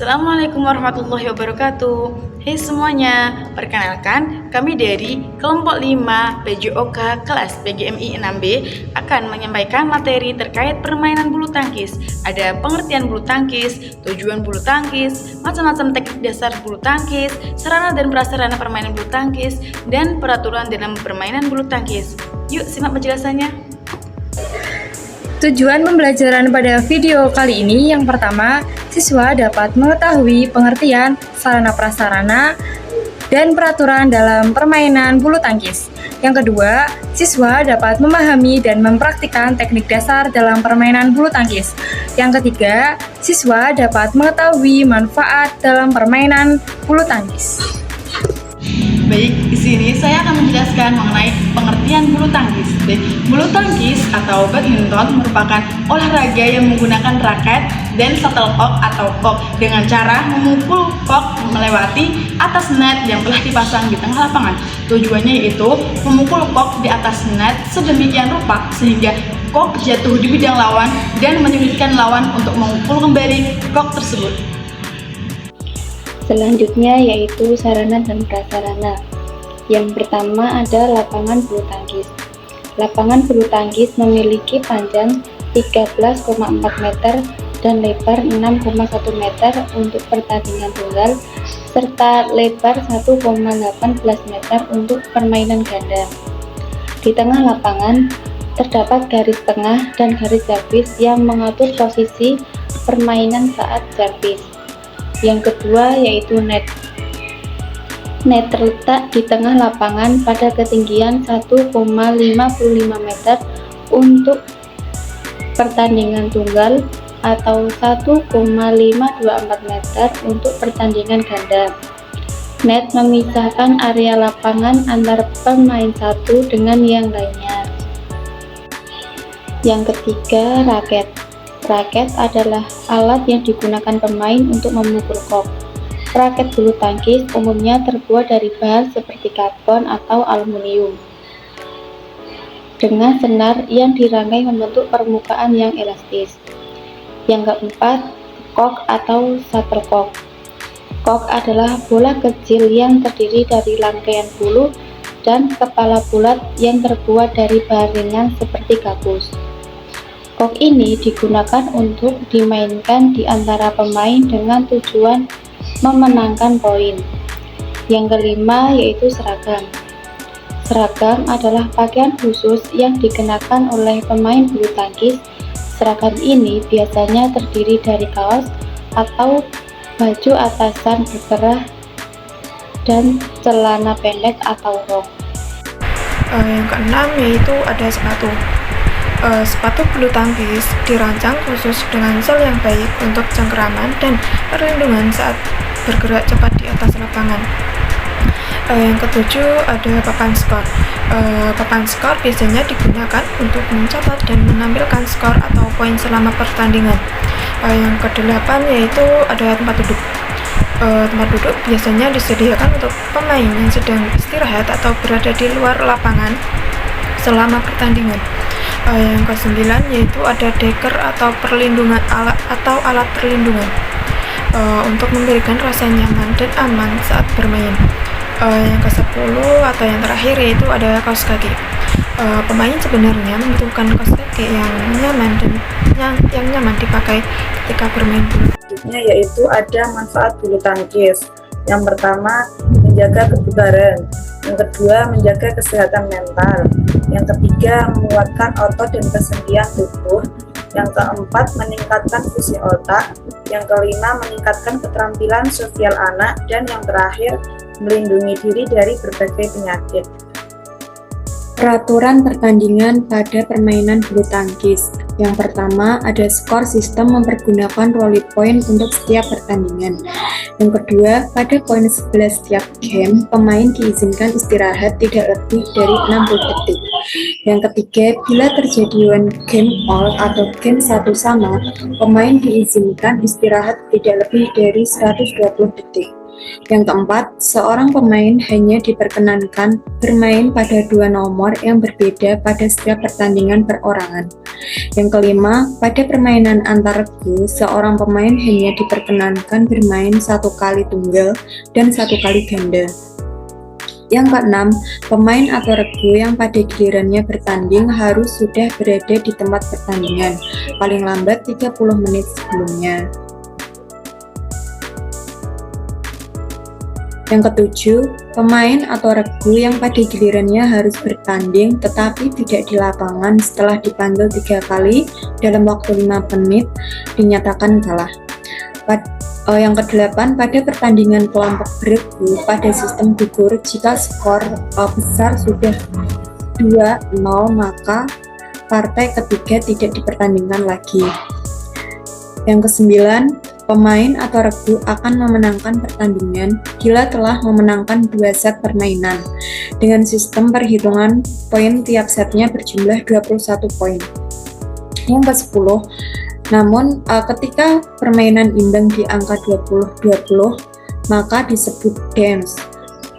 Assalamualaikum warahmatullahi wabarakatuh. Hai semuanya, perkenalkan kami dari kelompok 5 PJOK kelas PGMI 6B akan menyampaikan materi terkait permainan bulu tangkis. Ada pengertian bulu tangkis, tujuan bulu tangkis, macam-macam teknik dasar bulu tangkis, sarana dan prasarana permainan bulu tangkis, dan peraturan dalam permainan bulu tangkis. Yuk simak penjelasannya. Tujuan pembelajaran pada video kali ini yang pertama, siswa dapat mengetahui pengertian sarana-prasarana dan peraturan dalam permainan bulu tangkis. Yang kedua, siswa dapat memahami dan mempraktikkan teknik dasar dalam permainan bulu tangkis. Yang ketiga, siswa dapat mengetahui manfaat dalam permainan bulu tangkis. Baik, di sini saya akan menjelaskan mengenai pengertian bulu tangkis. Bulu tangkis atau badminton merupakan olahraga yang menggunakan raket dan shuttlecock atau kok dengan cara memukul kok melewati atas net yang telah dipasang di tengah lapangan. Tujuannya yaitu memukul kok di atas net sedemikian rupa sehingga kok jatuh di bidang lawan dan menyulitkan lawan untuk memukul kembali kok tersebut. Selanjutnya yaitu sarana dan prasarana. Yang pertama ada lapangan bulu tangkis. Lapangan bulu tangkis memiliki panjang 13,4 meter dan lebar 6,1 meter untuk pertandingan tunggal serta lebar 1,18 meter untuk permainan ganda. Di tengah lapangan terdapat garis tengah dan garis servis yang mengatur posisi permainan saat servis. Yang kedua yaitu net. Net terletak di tengah lapangan pada ketinggian 1,55 meter untuk pertandingan tunggal atau 1,524 meter untuk pertandingan ganda. Net memisahkan area lapangan antara pemain satu dengan yang lainnya. Yang ketiga, raket. Raket adalah alat yang digunakan pemain untuk memukul kok. Raket bulu tangkis umumnya terbuat dari bahan seperti karbon atau aluminium dengan senar yang dirangkai membentuk permukaan yang elastis. Yang keempat, kok atau shuttlecock. Kok adalah bola kecil yang terdiri dari rangkaian bulu dan kepala bulat yang terbuat dari bahan ringan seperti gabus. Kok ini digunakan untuk dimainkan di antara pemain dengan tujuan memenangkan poin. Yang kelima yaitu seragam. Seragam adalah pakaian khusus yang dikenakan oleh pemain bulu tangkis. Seragam ini biasanya terdiri dari kaos atau baju atasan berkerah dan celana pendek atau rok. Yang keenam yaitu ada sepatu. Sepatu bulu tangkis dirancang khusus dengan sel yang baik untuk cengkeraman dan perlindungan saat bergerak cepat di atas lapangan. Yang ketujuh ada papan skor. Papan skor biasanya digunakan untuk mencatat dan menampilkan skor atau poin selama pertandingan. Yang kedelapan yaitu ada tempat duduk. Tempat duduk biasanya disediakan untuk pemain yang sedang istirahat atau berada di luar lapangan selama pertandingan. Yang ke-9 yaitu ada deker atau perlindungan alat perlindungan untuk memberikan rasa nyaman dan aman saat bermain. Yang ke-10 atau yang terakhir yaitu ada kaos kaki. Pemain sebenarnya membutuhkan kaos kaki yang nyaman dan yang nyaman dipakai ketika bermain bulu. Selanjutnya yaitu ada manfaat bulu tangkis. Yang pertama, menjaga kebugaran. Yang kedua, menjaga kesehatan mental. Yang ketiga, menguatkan otot dan kesendian tubuh. Yang keempat, meningkatkan fungsi otak. Yang kelima, meningkatkan keterampilan sosial anak. Dan yang terakhir, melindungi diri dari berbagai penyakit. Peraturan pertandingan pada permainan bulu tangkis. Yang pertama, ada skor sistem mempergunakan rally point untuk setiap pertandingan. Yang kedua, pada poin 11 setiap game, pemain diizinkan istirahat tidak lebih dari 60 detik. Yang ketiga, bila terjadi one game all atau game satu sama, pemain diizinkan istirahat tidak lebih dari 120 detik. Yang keempat, seorang pemain hanya diperkenankan bermain pada 2 nomor yang berbeda pada setiap pertandingan perorangan. Yang kelima, pada permainan antar regu, seorang pemain hanya diperkenankan bermain 1 kali tunggal dan 1 kali ganda. Yang keenam, pemain atau regu yang pada gilirannya bertanding harus sudah berada di tempat pertandingan, paling lambat 30 menit sebelumnya. Yang ketujuh, pemain atau regu yang pada gilirannya harus bertanding tetapi tidak di lapangan setelah dipanggil 3 kali dalam waktu 5 menit dinyatakan kalah. Yang kedelapan, pada pertandingan kelompok beregu pada sistem gugur, jika skor besar sudah 2-0 maka partai ketiga tidak dipertandingkan lagi. Yang kesembilan, pemain atau regu akan memenangkan pertandingan bila telah memenangkan 2 set permainan dengan sistem perhitungan poin tiap setnya berjumlah 21 poin. Yang ke-10, namun ketika permainan imbang di angka 20-20 maka disebut dance.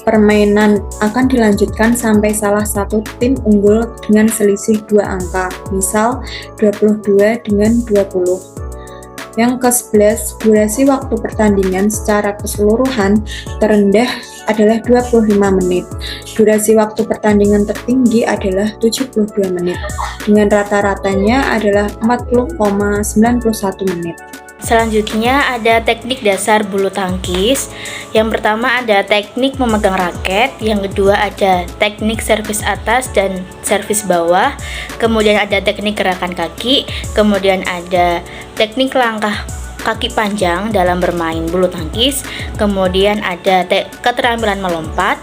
Permainan akan dilanjutkan sampai salah satu tim unggul dengan selisih 2 angka, misal 22 dengan 20. Yang ke-11, durasi waktu pertandingan secara keseluruhan terendah adalah 25 menit. Durasi waktu pertandingan tertinggi adalah 72 menit, dengan rata-ratanya adalah 40,91 menit. Selanjutnya ada teknik dasar bulu tangkis. Yang pertama ada teknik memegang raket, yang kedua ada teknik servis atas dan servis bawah, kemudian ada teknik gerakan kaki, kemudian ada teknik langkah kaki panjang dalam bermain bulu tangkis, kemudian ada keterampilan melompat,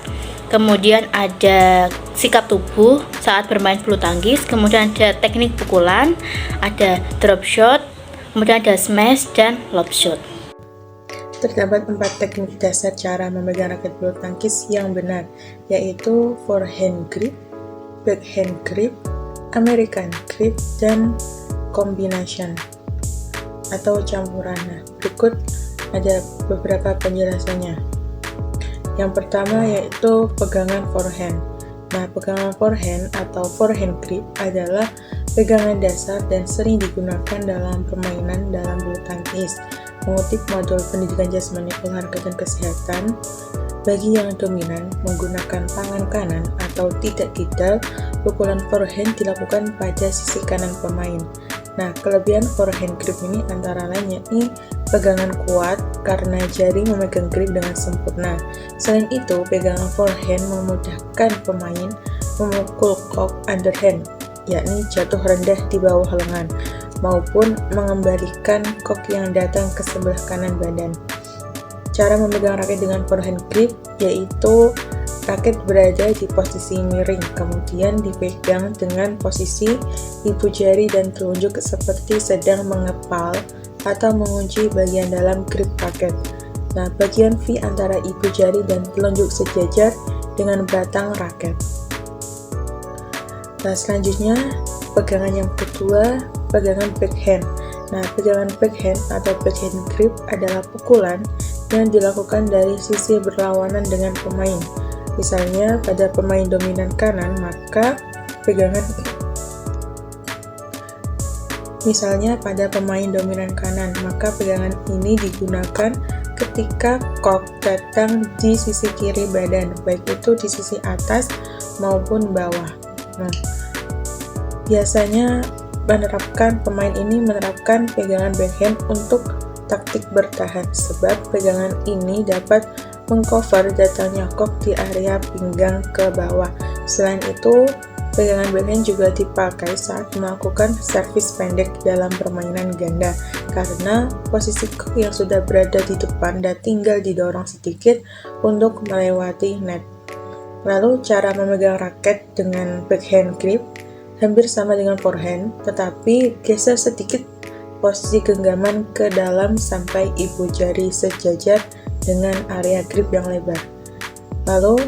kemudian ada sikap tubuh saat bermain bulu tangkis, kemudian ada teknik pukulan, ada drop shot, kemudian ada smash dan lob shot. Terdapat 4 teknik dasar cara memegang raket bulu tangkis yang benar, yaitu forehand grip, backhand grip, American grip, dan combination atau campuran. Berikut ada beberapa penjelasannya. Yang pertama yaitu pegangan forehand. Nah, pegangan forehand atau forehand grip adalah pegangan dasar dan sering digunakan dalam permainan dalam bulu tangkis. Mengutip modul pendidikan jasmani olahraga dan kesehatan, bagi yang dominan menggunakan tangan kanan atau tidak kidal, pukulan forehand dilakukan pada sisi kanan pemain. Nah, kelebihan forehand grip ini antara lain yakni pegangan kuat karena jari memegang grip dengan sempurna. Selain itu, pegangan forehand memudahkan pemain memukul cock underhand, yakni jatuh rendah di bawah lengan, maupun mengembalikan cock yang datang ke sebelah kanan badan. Cara memegang raket dengan forehand grip yaitu raket berada di posisi miring, kemudian dipegang dengan posisi ibu jari dan telunjuk seperti sedang mengepal atau mengunci bagian dalam grip raket. Nah, bagian V antara ibu jari dan telunjuk sejajar dengan batang raket. Nah, selanjutnya pegangan yang kedua, pegangan backhand. Nah, pegangan backhand atau backhand grip adalah pukulan yang dilakukan dari sisi berlawanan dengan pemain. Misalnya pada pemain dominan kanan, maka pegangan ini digunakan ketika cock datang di sisi kiri badan, baik itu di sisi atas maupun bawah. Nah, biasanya pemain ini menerapkan pegangan backhand untuk taktik bertahan, sebab pegangan ini dapat mengcover datangnya cock di area pinggang ke bawah. Selain itu, pegangan backhand juga dipakai saat melakukan servis pendek dalam permainan ganda, karena posisi cock yang sudah berada di depan dan tinggal didorong sedikit untuk melewati net. Lalu, cara memegang raket dengan backhand grip hampir sama dengan forehand, tetapi geser sedikit posisi genggaman ke dalam sampai ibu jari sejajar dengan area grip yang lebar. Lalu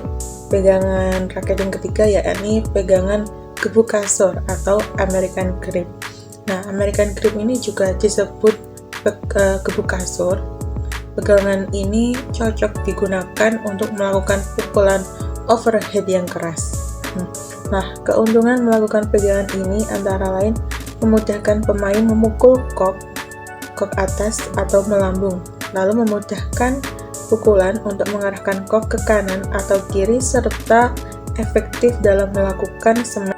pegangan raket yang ketiga yakni pegangan gebuk kasur atau American grip. Nah, American grip ini juga disebut gebuk kasur Pegangan ini cocok digunakan untuk melakukan pukulan overhead yang keras. Nah, keuntungan melakukan pegangan ini antara lain memudahkan pemain memukul kok atas atau melambung, lalu memudahkan pukulan untuk mengarahkan kok ke kanan atau kiri, serta efektif dalam melakukan smash.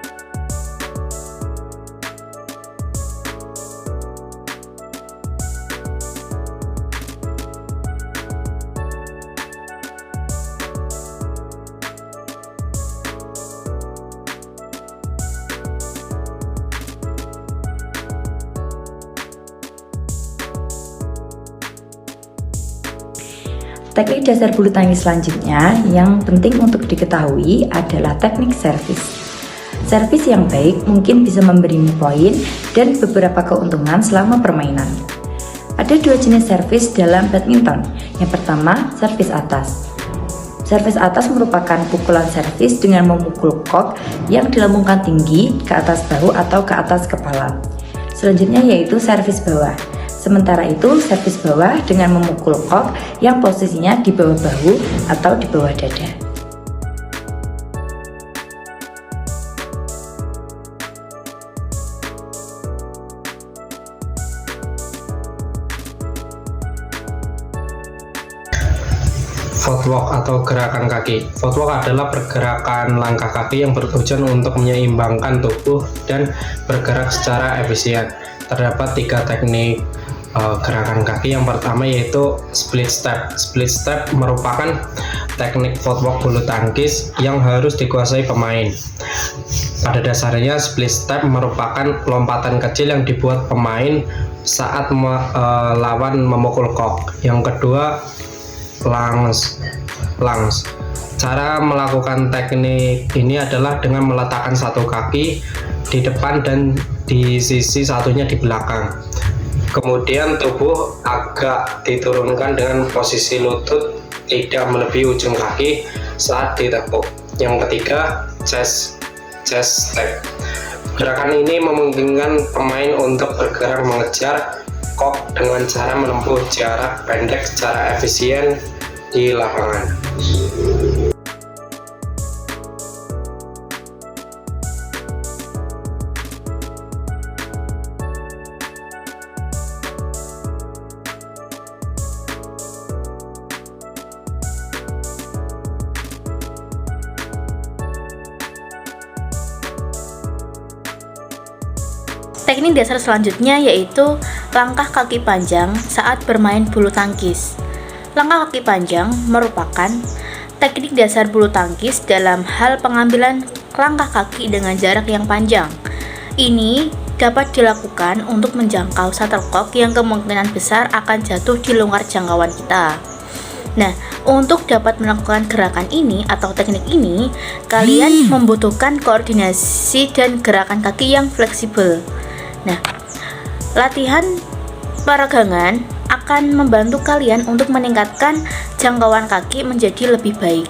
Teknik dasar bulu tangkis selanjutnya yang penting untuk diketahui adalah teknik servis. Servis yang baik mungkin bisa memberi poin dan beberapa keuntungan selama permainan. Ada dua jenis servis dalam badminton. Yang pertama, servis atas. Servis atas merupakan pukulan servis dengan memukul kok yang dilambungkan tinggi ke atas bahu atau ke atas kepala. Selanjutnya yaitu servis bawah. Sementara itu, servis bawah dengan memukul kok yang posisinya di bawah bahu atau di bawah dada. Footwork atau gerakan kaki. Footwork adalah pergerakan langkah kaki yang bertujuan untuk menyeimbangkan tubuh dan bergerak secara efisien. Terdapat 3 teknik gerakan kaki. Yang pertama yaitu split step. Split step merupakan teknik footwork bulu tangkis yang harus dikuasai pemain. Pada dasarnya split step merupakan lompatan kecil yang dibuat pemain saat lawan memukul kok. Yang kedua, lunge. Cara melakukan teknik ini adalah dengan meletakkan satu kaki di depan dan di sisi satunya di belakang. Kemudian tubuh agak diturunkan dengan posisi lutut tidak melebihi ujung kaki saat ditepuk. Yang ketiga, chest step. Gerakan ini memungkinkan pemain untuk bergerak mengejar kok dengan cara menempuh jarak pendek secara efisien di lapangan. Teknik dasar selanjutnya yaitu langkah kaki panjang saat bermain bulu tangkis. Langkah kaki panjang merupakan teknik dasar bulu tangkis dalam hal pengambilan langkah kaki dengan jarak yang panjang. Ini dapat dilakukan untuk menjangkau shuttlecock yang kemungkinan besar akan jatuh di luar jangkauan kita. Nah, untuk dapat melakukan gerakan ini atau teknik ini, kalian membutuhkan koordinasi dan gerakan kaki yang fleksibel. Nah, latihan peregangan akan membantu kalian untuk meningkatkan jangkauan kaki menjadi lebih baik.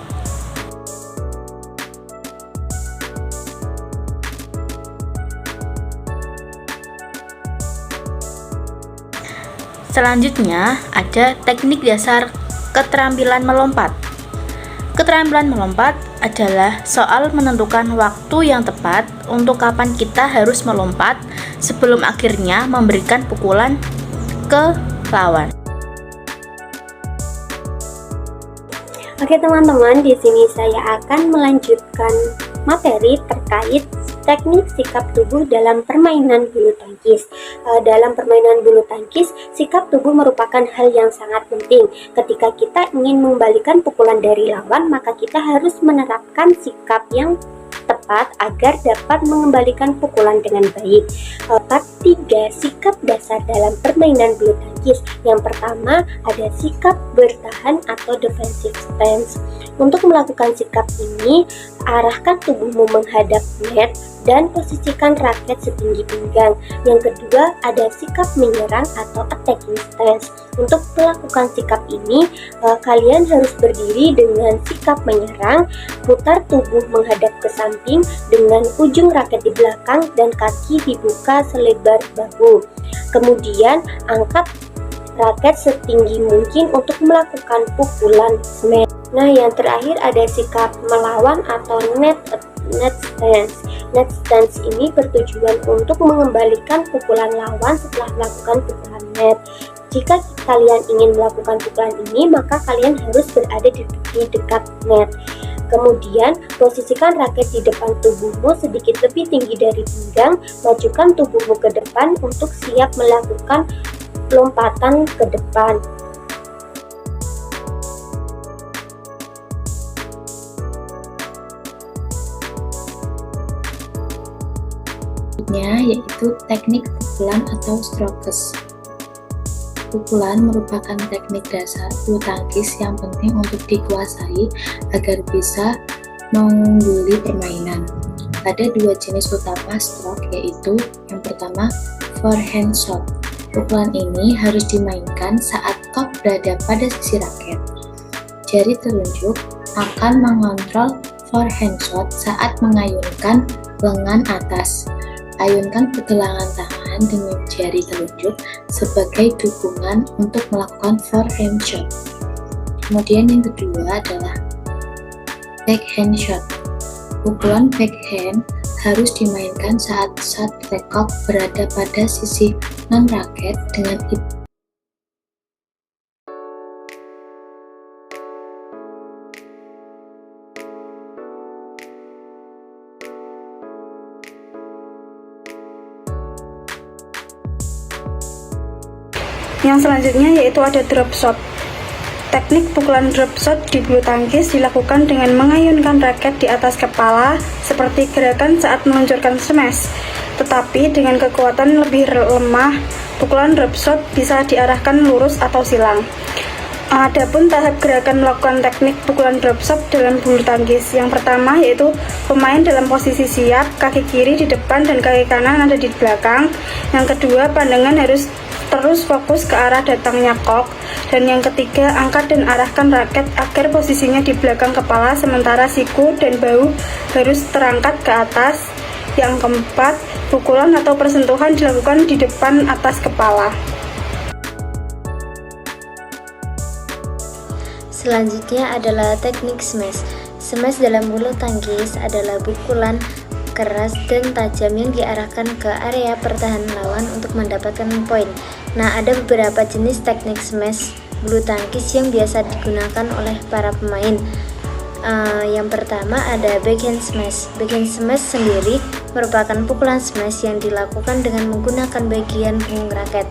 Selanjutnya ada teknik dasar keterampilan melompat. Keterampilan melompat adalah soal menentukan waktu yang tepat untuk kapan kita harus melompat sebelum akhirnya memberikan pukulan ke lawan. Oke teman-teman, di sini saya akan melanjutkan materi terkait teknik sikap tubuh dalam permainan bulu tangkis. Dalam permainan bulu tangkis, sikap tubuh merupakan hal yang sangat penting. Ketika kita ingin mengembalikan pukulan dari lawan, maka kita harus menerapkan sikap yang tepat agar dapat mengembalikan pukulan dengan baik. Part 3, sikap dasar dalam permainan bulu tangkis. Yang pertama ada sikap bertahan atau defensive stance. Untuk melakukan sikap ini, arahkan tubuhmu menghadap net dan posisikan raket setinggi pinggang. Yang kedua ada sikap menyerang atau attacking stance. Untuk melakukan sikap ini, kalian harus berdiri dengan sikap menyerang, putar tubuh menghadap ke samping dengan ujung raket di belakang dan kaki dibuka selebar bahu. Kemudian angkat raket setinggi mungkin untuk melakukan pukulan smash. Nah, yang terakhir ada sikap melawan atau net stance. Net stance ini bertujuan untuk mengembalikan pukulan lawan setelah melakukan pukulan net. Jika kalian ingin melakukan pukulan ini, maka kalian harus berada di dekat net. Kemudian, posisikan raket di depan tubuhmu sedikit lebih tinggi dari pinggang, majukan tubuhmu ke depan untuk siap melakukan lompatan ke depan. Yaitu teknik pukulan atau strokes. Pukulan merupakan teknik dasar bulu tangkis yang penting untuk dikuasai agar bisa mengungguli permainan. Ada dua jenis utama stroke, yaitu yang pertama forehand shot. Pukulan ini harus dimainkan saat kok berada pada sisi raket. Jari telunjuk akan mengontrol forehand shot saat mengayunkan lengan atas. Ayunkan pergelangan tangan dengan jari telunjuk sebagai dukungan untuk melakukan forehand shot. Kemudian yang kedua adalah backhand shot. Pukulan backhand harus dimainkan saat shuttlecock berada pada sisi non-raket dengan Yang selanjutnya yaitu ada drop shot. Teknik pukulan drop shot di bulu tangkis dilakukan dengan mengayunkan raket di atas kepala seperti gerakan saat meluncurkan smash. Tetapi dengan kekuatan lebih lemah, pukulan drop shot bisa diarahkan lurus atau silang. Adapun tahap gerakan melakukan teknik pukulan drop shot dalam bulu tangkis. Yang pertama yaitu pemain dalam posisi siap, kaki kiri di depan dan kaki kanan ada di belakang. Yang kedua, pandangan harus terus fokus ke arah datangnya kok. Dan yang ketiga, angkat dan arahkan raket agar posisinya di belakang kepala, sementara siku dan bahu harus terangkat ke atas. Yang keempat, pukulan atau persentuhan dilakukan di depan atas kepala. Selanjutnya adalah teknik smash. Smash dalam bulu tangkis adalah pukulan keras dan tajam yang diarahkan ke area pertahanan lawan untuk mendapatkan poin. Nah, ada beberapa jenis teknik smash bulu tangkis yang biasa digunakan oleh para pemain. Yang pertama ada backhand smash. Backhand smash sendiri merupakan pukulan smash yang dilakukan dengan menggunakan bagian punggung raket.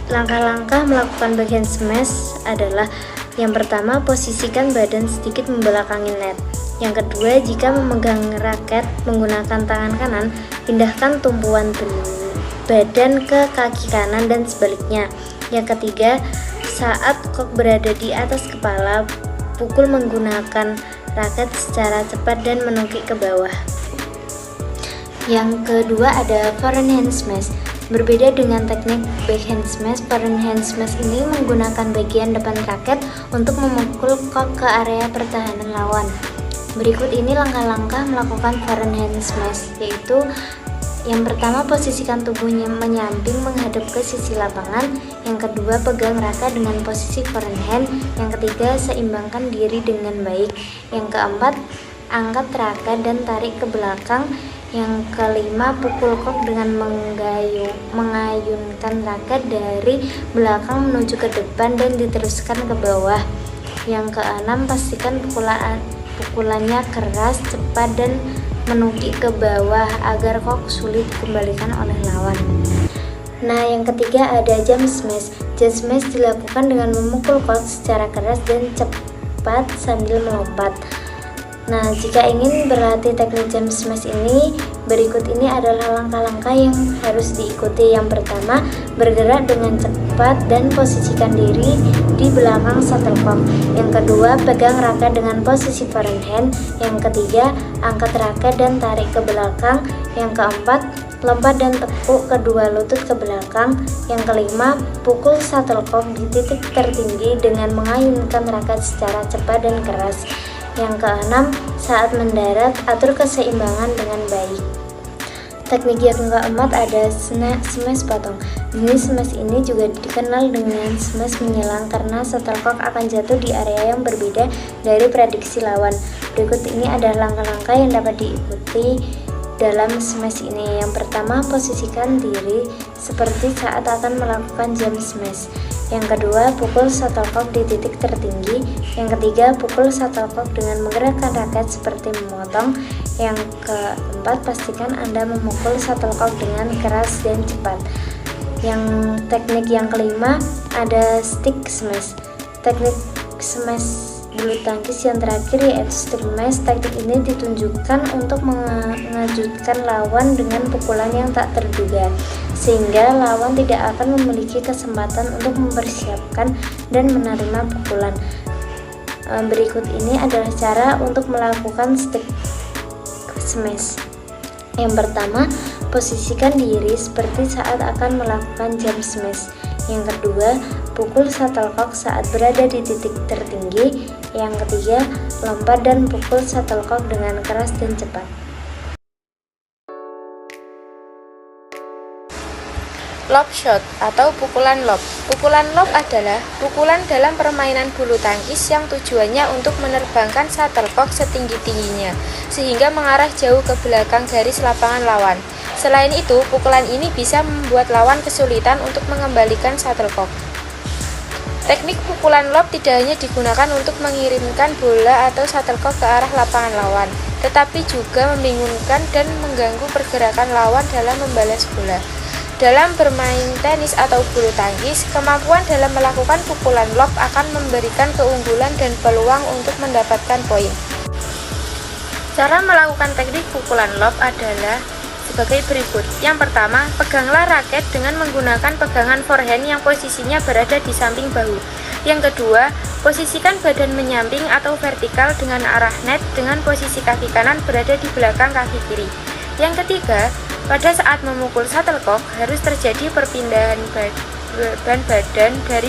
Langkah-langkah melakukan backhand smash adalah: yang pertama, posisikan badan sedikit membelakangi net. Yang kedua, jika memegang raket menggunakan tangan kanan, pindahkan tumpuan badan ke kaki kanan dan sebaliknya. Yang ketiga, saat kok berada di atas kepala, pukul menggunakan raket secara cepat dan menukik ke bawah. Yang kedua ada forehand smash. Berbeda dengan teknik backhand smash, forehand smash ini menggunakan bagian depan raket untuk memukul kok ke area pertahanan lawan. Berikut ini langkah-langkah melakukan forehand smash, yaitu yang pertama, posisikan tubuhnya menyamping menghadap ke sisi lapangan. Yang kedua, pegang raket dengan posisi forehand. Yang ketiga, seimbangkan diri dengan baik. Yang keempat, angkat raket dan tarik ke belakang. Yang kelima, pukul kok dengan mengayunkan raket dari belakang menuju ke depan dan diteruskan ke bawah. Yang keenam, pastikan pukulannya keras, cepat, dan menukik ke bawah agar kok sulit dikembalikan oleh lawan. Nah, yang ketiga ada jump smash. Jump smash dilakukan dengan memukul kok secara keras dan cepat sambil melompat. Nah, jika ingin berlatih teknik jump smash ini, berikut ini adalah langkah-langkah yang harus diikuti. Yang pertama, bergerak dengan cepat dan posisikan diri di belakang shuttlecock. Yang kedua, pegang raket dengan posisi forehand. Yang ketiga, angkat raket dan tarik ke belakang. Yang keempat, lompat dan tekuk kedua lutut ke belakang. Yang kelima, pukul shuttlecock di titik tertinggi dengan mengayunkan raket secara cepat dan keras. Yang keenam, saat mendarat, atur keseimbangan dengan baik. Teknik yang keempat ada smash potong. Jenis smash ini juga dikenal dengan smash menyelang karena shuttlecock akan jatuh di area yang berbeda dari prediksi lawan. Berikut ini adalah langkah-langkah yang dapat diikuti dalam smash ini. Yang pertama, posisikan diri seperti saat akan melakukan jump smash. Yang kedua, pukul shuttlecock di titik tertinggi. Yang ketiga, pukul shuttlecock dengan menggerakkan raket seperti memotong. Yang keempat, pastikan Anda memukul shuttlecock dengan keras dan cepat. Teknik yang kelima ada stick smash. Teknik smash bulu tangkis yang terakhir yaitu stick smash. Teknik ini ditunjukkan untuk mengejutkan lawan dengan pukulan yang tak terduga, sehingga lawan tidak akan memiliki kesempatan untuk mempersiapkan dan menerima pukulan. Berikut ini adalah cara untuk melakukan stick smash. Yang pertama, posisikan diri seperti saat akan melakukan jump smash. Yang kedua, pukul shuttlecock saat berada di titik tertinggi. Yang ketiga, lompat dan pukul shuttlecock dengan keras dan cepat. Lob shot atau pukulan lob. Pukulan lob adalah pukulan dalam permainan bulu tangkis yang tujuannya untuk menerbangkan shuttlecock setinggi-tingginya sehingga mengarah jauh ke belakang garis lapangan lawan. Selain itu, pukulan ini bisa membuat lawan kesulitan untuk mengembalikan shuttlecock. Teknik pukulan lob tidak hanya digunakan untuk mengirimkan bola atau shuttlecock ke arah lapangan lawan, tetapi juga membingungkan dan mengganggu pergerakan lawan dalam membalas bola. Dalam bermain tenis atau bulu tangkis, kemampuan dalam melakukan pukulan lob akan memberikan keunggulan dan peluang untuk mendapatkan poin. Cara melakukan teknik pukulan lob adalah sebagai berikut. Yang pertama, peganglah raket dengan menggunakan pegangan forehand yang posisinya berada di samping bahu. Yang kedua, posisikan badan menyamping atau vertikal dengan arah net dengan posisi kaki kanan berada di belakang kaki kiri. Yang ketiga, pada saat memukul shuttlecock harus terjadi perpindahan beban badan dari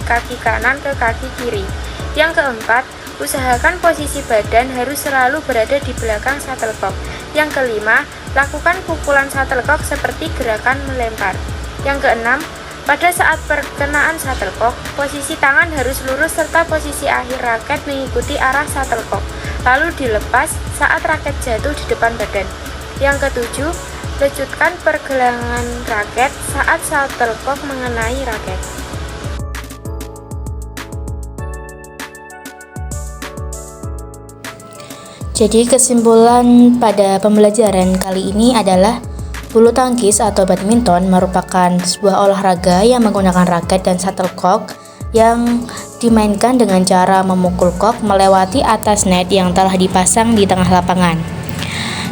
kaki kanan ke kaki kiri. Yang keempat, usahakan posisi badan harus selalu berada di belakang shuttlecock. Yang kelima, lakukan pukulan shuttlecock seperti gerakan melempar. Yang keenam, pada saat perkenaan shuttlecock, posisi tangan harus lurus serta posisi akhir raket mengikuti arah shuttlecock, lalu dilepas saat raket jatuh di depan badan. Yang ketujuh, lejutkan pergelangan raket saat shuttlecock mengenai raket. Jadi kesimpulan pada pembelajaran kali ini adalah bulu tangkis atau badminton merupakan sebuah olahraga yang menggunakan raket dan shuttlecock yang dimainkan dengan cara memukul kok melewati atas net yang telah dipasang di tengah lapangan.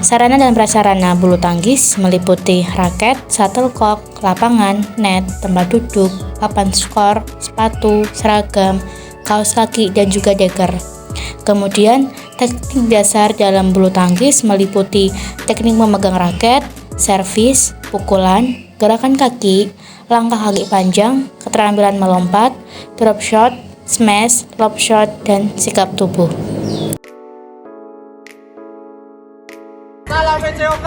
Sarana dan prasarana bulu tangkis meliputi raket, shuttlecock, lapangan, net, tempat duduk, papan skor, sepatu, seragam, kaos kaki, dan juga dagger. Kemudian, teknik dasar dalam bulu tangkis meliputi teknik memegang raket, servis, pukulan, gerakan kaki, langkah kaki panjang, keterampilan melompat, drop shot, smash, lob shot, dan sikap tubuh. Salam PCOK.